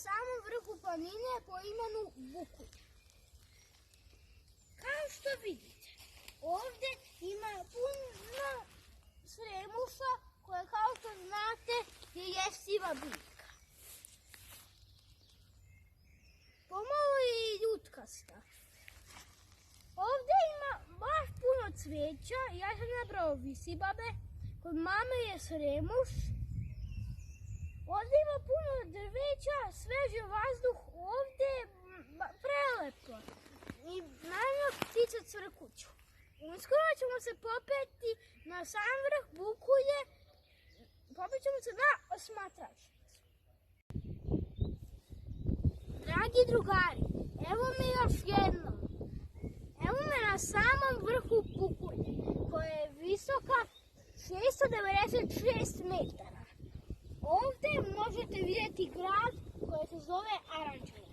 samom vrhu planine po imenu Bukulj. Kao što vidite, ovdje ima puno sremuša koje, kao što znate, je jestiva biljka. Pomalo je i ljutkasta. Ovdje ima baš puno cvijeća. Ja sam nabrao visibabe. Kod mame je sremuš. Ovdje ima puno drveća, sveže vazduh. Ovdje je prelepo. I naravno ptice cvrkuću. Uskoro ćemo se popeti na sam vrh Bukulje. Popet ćemo se na osmatračnicu. Dragi drugari, evo me još jednom. Evo me na samom vrhu Bukulje, koja je visoka 696 metara. Ovdje možete vidjeti grad koji se zove Aranđelovac.